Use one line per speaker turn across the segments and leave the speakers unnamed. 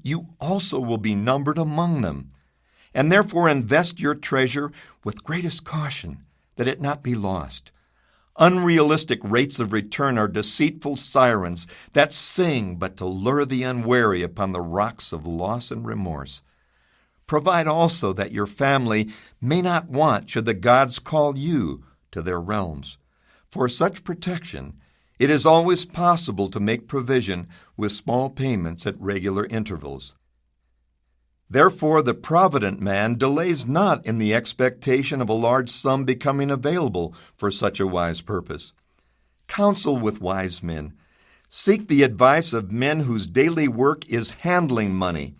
you also will be numbered among them. And therefore invest your treasure with greatest caution, that it not be lost. Unrealistic rates of return are deceitful sirens that sing but to lure the unwary upon the rocks of loss and remorse. Provide also that your family may not want should the gods call you to their realms. For such protection, it is always possible to make provision with small payments at regular intervals. Therefore, the provident man delays not in the expectation of a large sum becoming available for such a wise purpose. Counsel with wise men. Seek the advice of men whose daily work is handling money.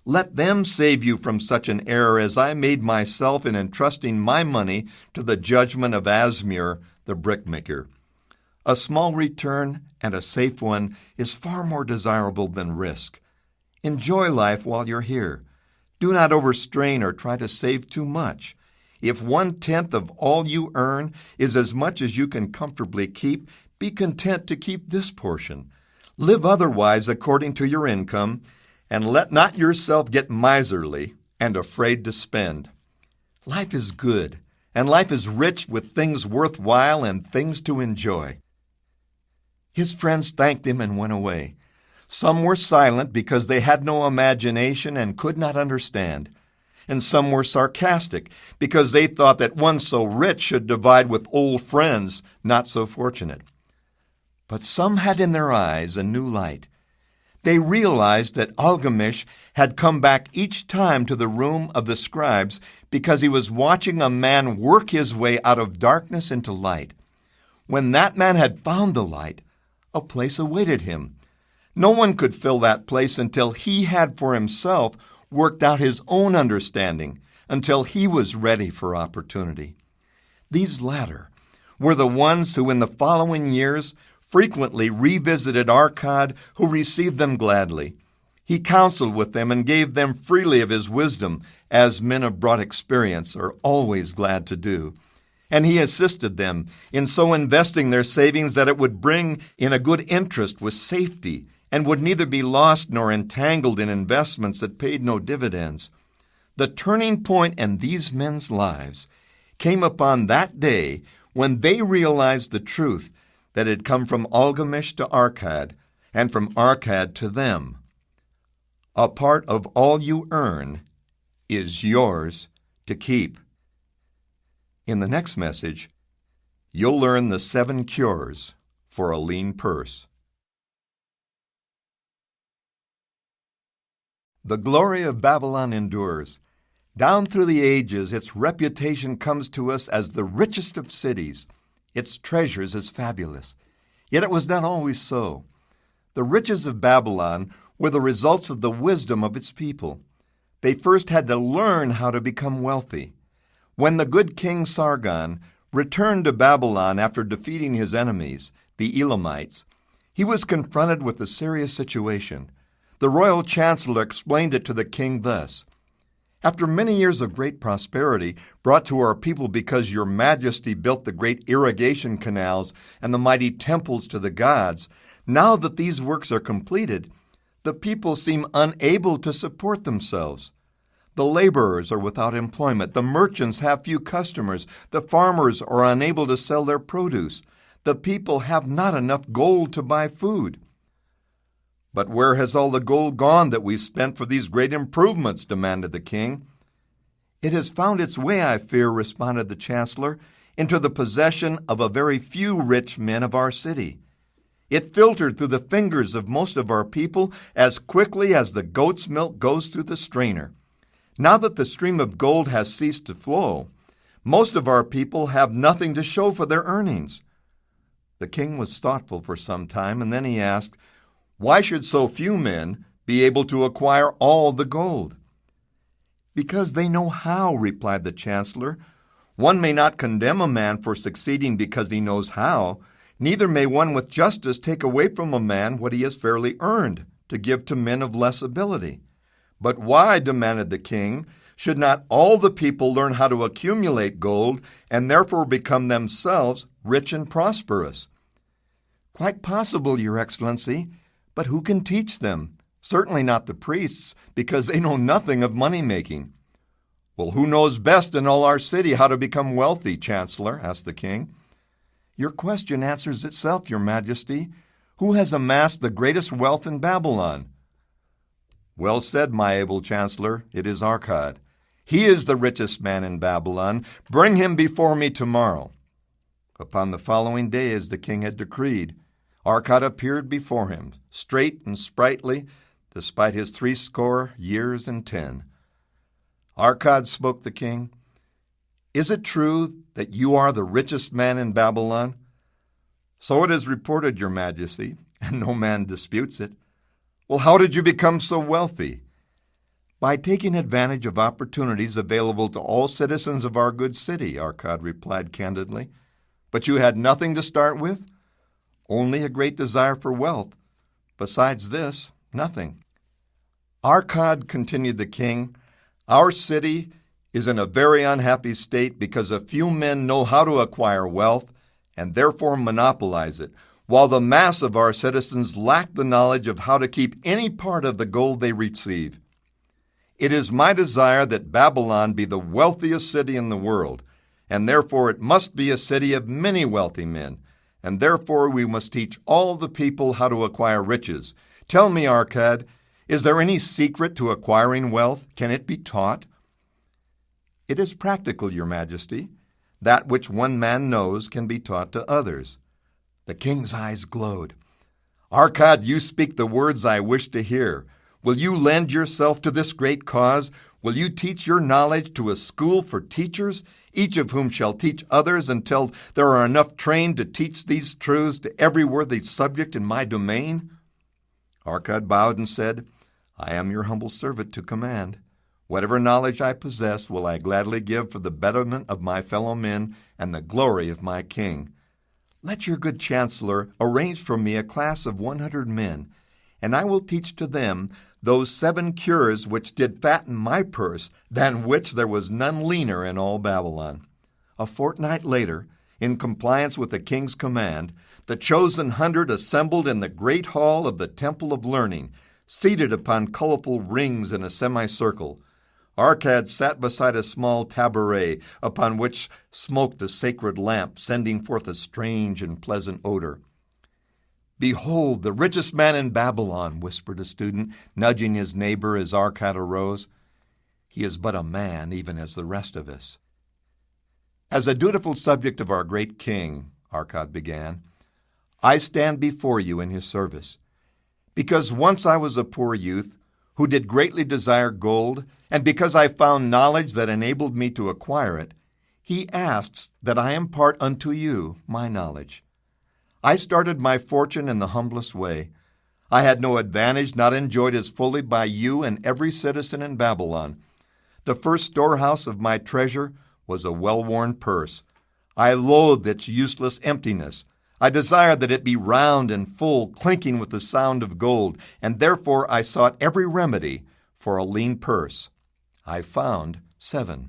Let them save you from such an error as I made myself in entrusting my money to the judgment of Asmir, the brickmaker. A small return and a safe one is far more desirable than risk. Enjoy life while you're here. Do not overstrain or try to save too much. If 1/10 of all you earn is as much as you can comfortably keep, be content to keep this portion. Live otherwise according to your income, and let not yourself get miserly and afraid to spend. Life is good, and life is rich with things worthwhile and things to enjoy. His friends thanked him and went away. Some were silent because they had no imagination and could not understand. And some were sarcastic because they thought that one so rich should divide with old friends not so fortunate. But some had in their eyes a new light. They realized that Algamish had come back each time to the room of the scribes because he was watching a man work his way out of darkness into light. When that man had found the light, a place awaited him. No one could fill that place until he had for himself worked out his own understanding, until he was ready for opportunity. These latter were the ones who in the following years frequently revisited Arkad, who received them gladly. He counseled with them and gave them freely of his wisdom, as men of broad experience are always glad to do. And he assisted them in so investing their savings that it would bring in a good interest with safety, and would neither be lost nor entangled in investments that paid no dividends. The turning point in these men's lives came upon that day when they realized the truth that had come from Algamish to Arkad, and from Arkad to them. A part of all you earn is yours to keep. In the next message, you'll learn the 7 cures for a lean purse. The glory of Babylon endures. Down through the ages, its reputation comes to us as the richest of cities. Its treasures as fabulous. Yet it was not always so. The riches of Babylon were the results of the wisdom of its people. They first had to learn how to become wealthy. When the good King Sargon returned to Babylon after defeating his enemies, the Elamites, he was confronted with a serious situation. The royal chancellor explained it to the king thus: "After many years of great prosperity brought to our people because your majesty built the great irrigation canals and the mighty temples to the gods, now that these works are completed, the people seem unable to support themselves. The laborers are without employment, the merchants have few customers, the farmers are unable to sell their produce, the people have not enough gold to buy food." "But where has all the gold gone that we spent for these great improvements?" demanded the king. "It has found its way, I fear," responded the chancellor, "into the possession of a very few rich men of our city. It filtered through the fingers of most of our people as quickly as the goat's milk goes through the strainer. Now that the stream of gold has ceased to flow, most of our people have nothing to show for their earnings." The king was thoughtful for some time, and then he asked, "Why should so few men be able to acquire all the gold?" "Because they know how," replied the chancellor. "One may not condemn a man for succeeding because he knows how. Neither may one with justice take away from a man what he has fairly earned to give to men of less ability." "But why," demanded the king, "should not all the people learn how to accumulate gold and therefore become themselves rich and prosperous?" "Quite possible, Your Excellency. But who can teach them?" Certainly not the priests, because they know nothing of money-making. Well, who knows best in all our city how to become wealthy, Chancellor? Asked the king. Your question answers itself, Your Majesty. Who has amassed the greatest wealth in Babylon? Well said, my able Chancellor. It is Arkad. He is the richest man in Babylon. Bring him before me tomorrow. Upon the following day, as the king had decreed, Arkad appeared before him, straight and sprightly, despite his 80 years and 10. Arkad, spoke the king, is it true that you are the richest man in Babylon? So it is reported, Your Majesty, and no man disputes it. Well, how did you become so wealthy? By taking advantage of opportunities available to all citizens of our good city, Arkad replied candidly. But you had nothing to start with? Only a great desire for wealth. Besides this, nothing. Arkad, continued the king, our city is in a very unhappy state because a few men know how to acquire wealth and therefore monopolize it, while the mass of our citizens lack the knowledge of how to keep any part of the gold they receive. It is my desire that Babylon be the wealthiest city in the world, and therefore it must be a city of many wealthy men, and therefore we must teach all the people how to acquire riches. Tell me, Arkad, is there any secret to acquiring wealth? Can it be taught? It is practical, Your Majesty. That which one man knows can be taught to others. The king's eyes glowed. Arkad, you speak the words I wish to hear. Will you lend yourself to this great cause? Will you teach your knowledge to a school for teachers, each of whom shall teach others until there are enough trained to teach these truths to every worthy subject in my domain? Arkad bowed and said, I am your humble servant to command. Whatever knowledge I possess will I gladly give for the betterment of my fellow men and the glory of my king. Let your good chancellor arrange for me a class of 100 men, and I will teach to them those 7 cures which did fatten my purse, than which there was none leaner in all Babylon. A fortnight later, in compliance with the king's command, the chosen 100 assembled in the great hall of the Temple of Learning, seated upon colorful rings in a semicircle. Arkad sat beside a small taboret upon which smoked a sacred lamp, sending forth a strange and pleasant odor. Behold, the richest man in Babylon, whispered a student, nudging his neighbor as Arkad arose. He is but a man, even as the rest of us. As a dutiful subject of our great king, Arkad began, I stand before you in his service. Because once I was a poor youth who did greatly desire gold, and because I found knowledge that enabled me to acquire it, he asks that I impart unto you my knowledge. I started my fortune in the humblest way. I had no advantage not enjoyed as fully by you and every citizen in Babylon. The first storehouse of my treasure was a well-worn purse. I loathed its useless emptiness. I desired that it be round and full, clinking with the sound of gold, and therefore I sought every remedy for a lean purse. I found 7.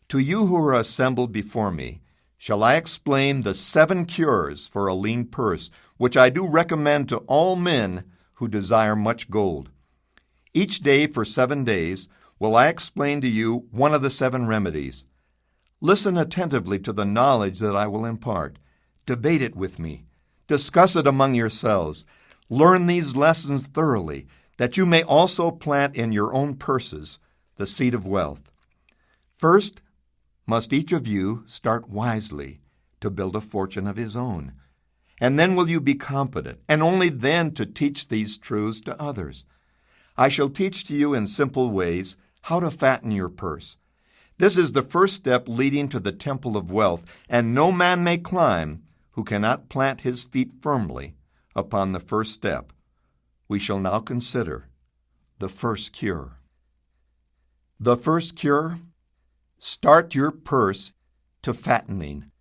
To you who are assembled before me, shall I explain the 7 cures for a lean purse, which I do recommend to all men who desire much gold. Each day for 7 days will I explain to you one of the 7 remedies. Listen attentively to the knowledge that I will impart. Debate it with me. Discuss it among yourselves. Learn these lessons thoroughly, that you may also plant in your own purses the seed of wealth. First, must each of you start wisely to build a fortune of his own. And then will you be competent, and only then to teach these truths to others. I shall teach to you in simple ways how to fatten your purse. This is the first step leading to the temple of wealth, and no man may climb who cannot plant his feet firmly upon the first step. We shall now consider the first cure. The first cure: start your purse to fattening.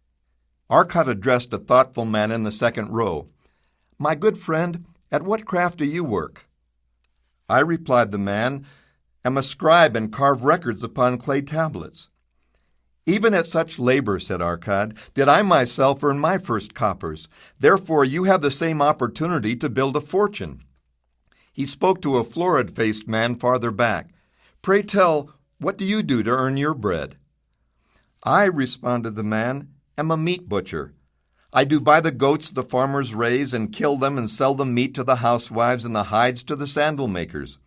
Arkad addressed a thoughtful man in the second row. My good friend, at what craft do you work? I, replied the man, am a scribe and carve records upon clay tablets. Even at such labor, said Arkad, did I myself earn my first coppers. Therefore you have the same opportunity to build a fortune. He spoke to a florid-faced man farther back. "Pray tell, what do you do to earn your bread?" "I," responded the man, "am a meat butcher. I do buy the goats the farmers raise and kill them and sell the meat to the housewives and the hides to the sandal makers.